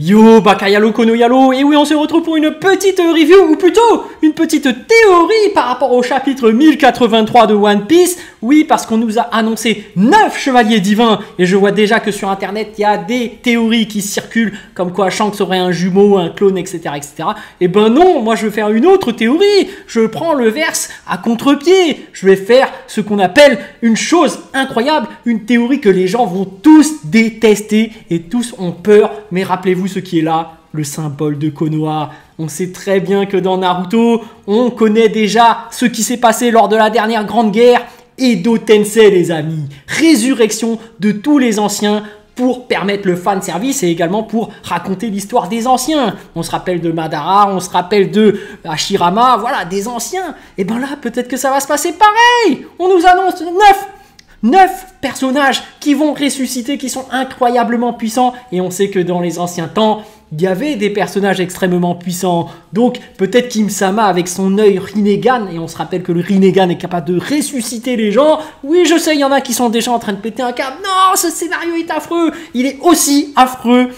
Yo, Bakayalo Konoyalo, et oui, on se retrouve pour une petite review, ou plutôt une petite théorie par rapport au chapitre 1083 de One Piece. Oui, parce qu'on nous a annoncé 9 chevaliers divins, et je vois déjà que sur internet, il y a des théories qui circulent, comme quoi Shanks aurait un jumeau, un clone, etc., etc. Et ben non, moi je vais faire une autre théorie, je prends le verse à contre-pied, je vais faire ce qu'on appelle une chose incroyable, une théorie que les gens vont tous détester, et tous ont peur, mais rappelez-vous ce qui est là, le symbole de Konoha. On sait très bien que dans Naruto, on connaît déjà ce qui s'est passé lors de la dernière grande guerre. Edo Tensei, les amis. Résurrection de tous les anciens pour permettre le fan service et également pour raconter l'histoire des anciens. On se rappelle de Madara, on se rappelle de Hashirama, voilà, des anciens. Et ben là, peut-être que ça va se passer pareil. On nous annonce 9 personnages qui vont ressusciter, qui sont incroyablement puissants. Et on sait que dans les anciens temps, il y avait des personnages extrêmement puissants. Donc peut-être Kim-sama avec son œil Rinnegan, et on se rappelle que le Rinnegan est capable de ressusciter les gens. Oui, je sais, il y en a qui sont déjà en train de péter un câble. Non, ce scénario est affreux. Il est aussi affreux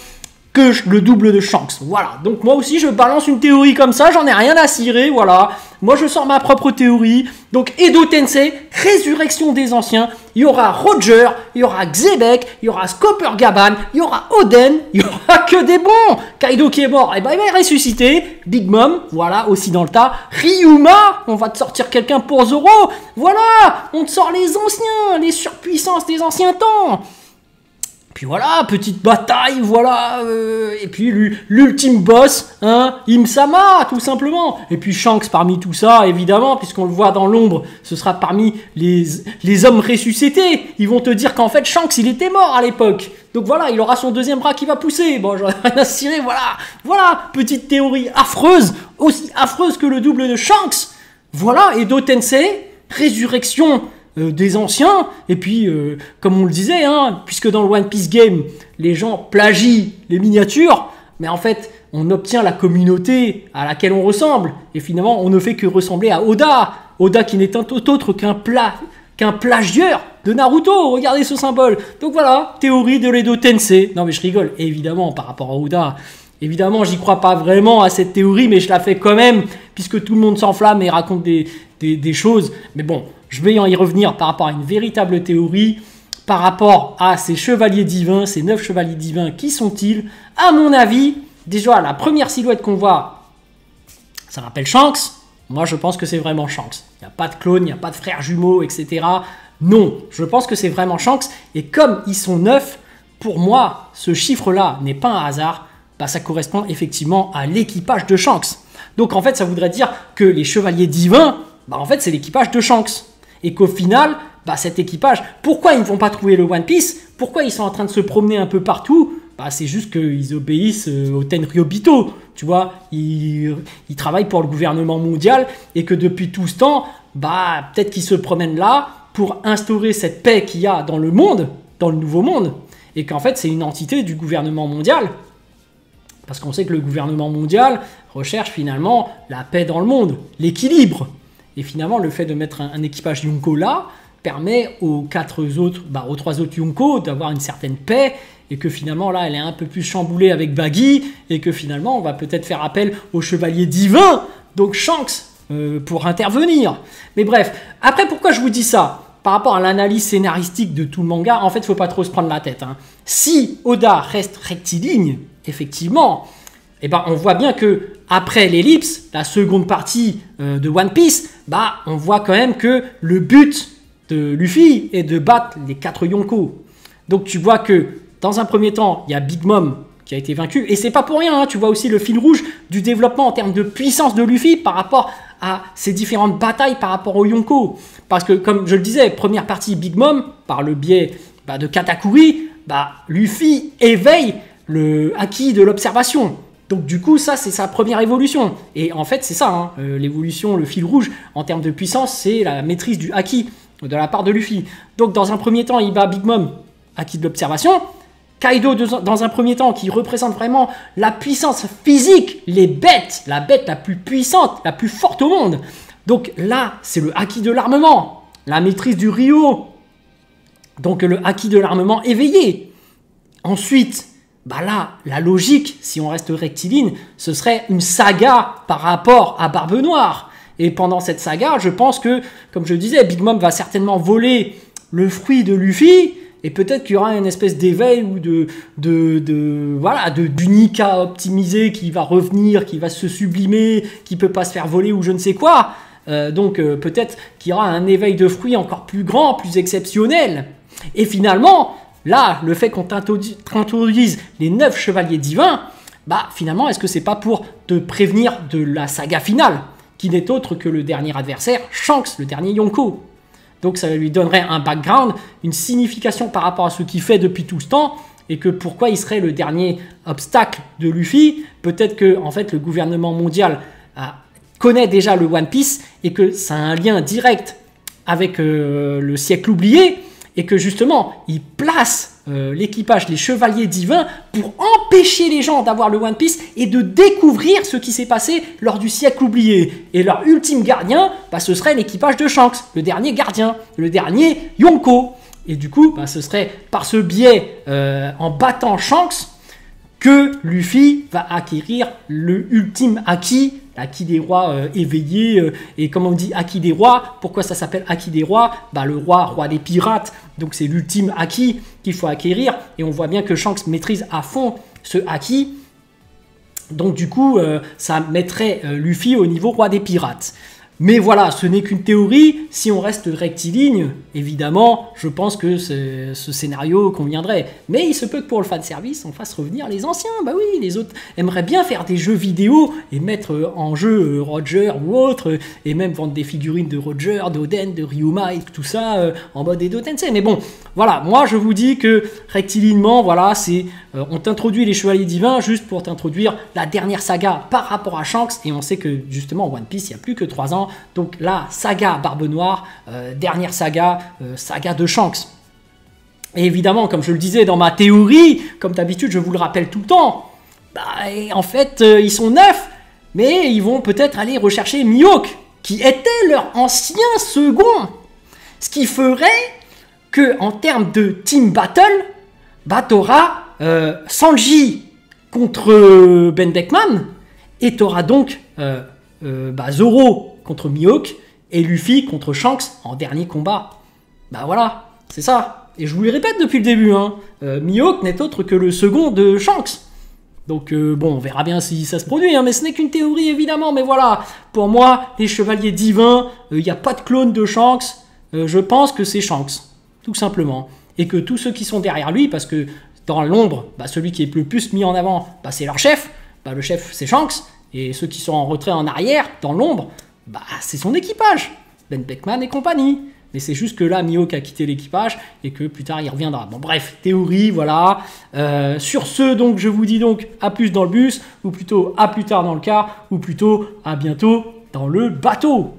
que le double de Shanks. Voilà, donc moi aussi je balance une théorie comme ça, j'en ai rien à cirer, voilà. Moi je sors ma propre théorie. Donc Edo Tensei, résurrection des anciens, il y aura Roger, il y aura Xebec, il y aura Scopper Gaban, il y aura Oden, il y aura que des bons. Kaido qui est mort, et ben il va ressusciter. Big Mom, voilà, aussi dans le tas. Ryuma, on va te sortir quelqu'un pour Zoro. Voilà, on te sort les anciens, les surpuissances des anciens temps. Puis voilà, petite bataille, voilà, et puis l'ultime boss, hein, Im-sama, tout simplement. Et puis Shanks parmi tout ça, évidemment, puisqu'on le voit dans l'ombre, ce sera parmi les hommes ressuscités. Ils vont te dire qu'en fait, Shanks, il était mort à l'époque. Donc voilà, il aura son deuxième bras qui va pousser. Bon, j'en ai rien à cirer, voilà. Voilà, petite théorie affreuse, aussi affreuse que le double de Shanks. Voilà, Edo Tensei, résurrection des anciens, et puis comme on le disait, hein, puisque dans le One Piece Game les gens plagient les miniatures, mais en fait on obtient la communauté à laquelle on ressemble, et finalement on ne fait que ressembler à Oda qui n'est autre qu'un plagieur de Naruto. Regardez ce symbole. Donc voilà, théorie de l'Edo Tensei. Non mais je rigole, évidemment, par rapport à Oda. Évidemment, j'y crois pas vraiment à cette théorie, mais je la fais quand même, puisque tout le monde s'enflamme et raconte des choses. Mais bon, je vais y revenir par rapport à une véritable théorie, par rapport à ces chevaliers divins, ces 9 chevaliers divins, qui sont-ils? À mon avis, déjà, la première silhouette qu'on voit, ça rappelle Shanks. Moi, je pense que c'est vraiment Shanks. Il n'y a pas de clone, il n'y a pas de frères jumeaux, etc. Non, je pense que c'est vraiment Shanks. Et comme ils sont 9, pour moi, ce chiffre-là n'est pas un hasard. Bah, ça correspond effectivement à l'équipage de Shanks. Donc en fait, ça voudrait dire que les chevaliers divins, bah, en fait, c'est l'équipage de Shanks. Et qu'au final, bah, cet équipage, pourquoi ils ne vont pas trouver le One Piece? Pourquoi ils sont en train de se promener un peu partout? Bah, c'est juste qu'ils obéissent au Tenryobito. Tu vois, ils travaillent pour le gouvernement mondial, et que depuis tout ce temps, bah, peut-être qu'ils se promènent là pour instaurer cette paix qu'il y a dans le monde, dans le nouveau monde. Et qu'en fait, c'est une entité du gouvernement mondial. Parce qu'on sait que le gouvernement mondial recherche finalement la paix dans le monde, l'équilibre. Et finalement, le fait de mettre un équipage Yonko là permet aux 3 autres Yonko d'avoir une certaine paix, et que finalement là, elle est un peu plus chamboulée avec Baggy, et que finalement, on va peut-être faire appel au chevalier divin, donc Shanks, pour intervenir. Mais bref, après, pourquoi je vous dis ça? Par rapport à l'analyse scénaristique de tout le manga, en fait, il ne faut pas trop se prendre la tête, hein. Si Oda reste rectiligne, effectivement, eh ben, on voit bien que après l'ellipse, la seconde partie de One Piece, bah, on voit quand même que le but de Luffy est de battre les 4 Yonko. Donc tu vois que dans un premier temps, il y a Big Mom qui a été vaincu, et c'est pas pour rien, hein, tu vois aussi le fil rouge du développement en termes de puissance de Luffy par rapport à ces différentes batailles par rapport aux Yonko. Parce que comme je le disais, première partie Big Mom, par le biais de Katakuri, Luffy éveille le acquis de l'observation. Donc du coup, ça, c'est sa première évolution. Et en fait, c'est ça, hein, l'évolution, le fil rouge, en termes de puissance, c'est la maîtrise du acquis de la part de Luffy. Donc dans un premier temps, il bat Big Mom, acquis de l'observation. Kaido, dans un premier temps, qui représente vraiment la puissance physique, les bêtes, la bête la plus puissante, la plus forte au monde. Donc là, c'est le acquis de l'armement, la maîtrise du Ryo. Donc le acquis de l'armement éveillé. Ensuite, bah là, la logique, si on reste rectiligne, ce serait une saga par rapport à Barbe Noire. Et pendant cette saga, je pense que, comme je disais, Big Mom va certainement voler le fruit de Luffy, et peut-être qu'il y aura une espèce d'éveil ou d'Unica optimisé qui va revenir, qui va se sublimer, qui peut pas se faire voler ou je ne sais quoi. Donc peut-être qu'il y aura un éveil de fruits encore plus grand, plus exceptionnel. Et finalement, là, le fait qu'on t'introduise les 9 chevaliers divins, bah finalement, est-ce que c'est pas pour te prévenir de la saga finale, qui n'est autre que le dernier adversaire, Shanks, le dernier Yonko. Donc ça lui donnerait un background, une signification par rapport à ce qu'il fait depuis tout ce temps, et que pourquoi il serait le dernier obstacle de Luffy. Peut-être que en fait, le gouvernement mondial connaît déjà le One Piece, et que ça a un lien direct avec le siècle oublié, et que justement, il place l'équipage, les chevaliers divins, pour empêcher les gens d'avoir le One Piece et de découvrir ce qui s'est passé lors du siècle oublié. Et leur ultime gardien, bah, ce serait l'équipage de Shanks, le dernier gardien, le dernier Yonko. Et du coup, bah, ce serait par ce biais, en battant Shanks, que Luffy va acquérir le ultime acquis, l'acquis des rois éveillés, et comme on dit acquis des rois, pourquoi ça s'appelle acquis des rois? Bah, le roi des pirates, donc c'est l'ultime acquis qu'il faut acquérir, et on voit bien que Shanks maîtrise à fond ce acquis, donc du coup ça mettrait Luffy au niveau roi des pirates. Mais voilà, ce n'est qu'une théorie. Si on reste rectiligne, évidemment, je pense que ce scénario conviendrait. Mais il se peut que pour le fanservice, on fasse revenir les anciens. Bah oui, les autres aimeraient bien faire des jeux vidéo et mettre en jeu Roger ou autre, et même vendre des figurines de Roger, d'Oden, de Ryuma et tout ça en mode Edo Tensei. Mais bon, voilà, moi je vous dis que rectilignement, voilà, c'est on t'introduit les Chevaliers Divins juste pour t'introduire la dernière saga par rapport à Shanks, et on sait que justement One Piece, il n'y a plus que 3 ans. Donc la saga Barbe Noire, dernière saga, saga de Shanks. Et évidemment, comme je le disais dans ma théorie, comme d'habitude, je vous le rappelle tout le temps, bah, en fait, ils sont 9, mais ils vont peut-être aller rechercher Mihawk, qui était leur ancien second. Ce qui ferait que, en termes de team battle, bah, t'auras Sanji contre Ben Beckman, et t'auras donc Zoro contre Mihawk et Luffy contre Shanks en dernier combat. Bah voilà, c'est ça. Et je vous le répète depuis le début, hein, Mihawk n'est autre que le second de Shanks. Donc bon, on verra bien si ça se produit, hein, mais ce n'est qu'une théorie évidemment. Mais voilà, pour moi, les chevaliers divins, il n'y a pas de clone de Shanks. Je pense que c'est Shanks, tout simplement. Et que tous ceux qui sont derrière lui, parce que dans l'ombre, bah, celui qui est le plus mis en avant, bah, c'est leur chef. Bah, le chef, c'est Shanks. Et ceux qui sont en retrait en arrière, dans l'ombre, bah, c'est son équipage, Ben Beckman et compagnie. Mais c'est juste que là, Mihawk a quitté l'équipage et que plus tard, il reviendra. Bon, bref, théorie, voilà. Sur ce, donc, je vous dis donc à plus dans le bus, ou plutôt à plus tard dans le car, ou plutôt à bientôt dans le bateau.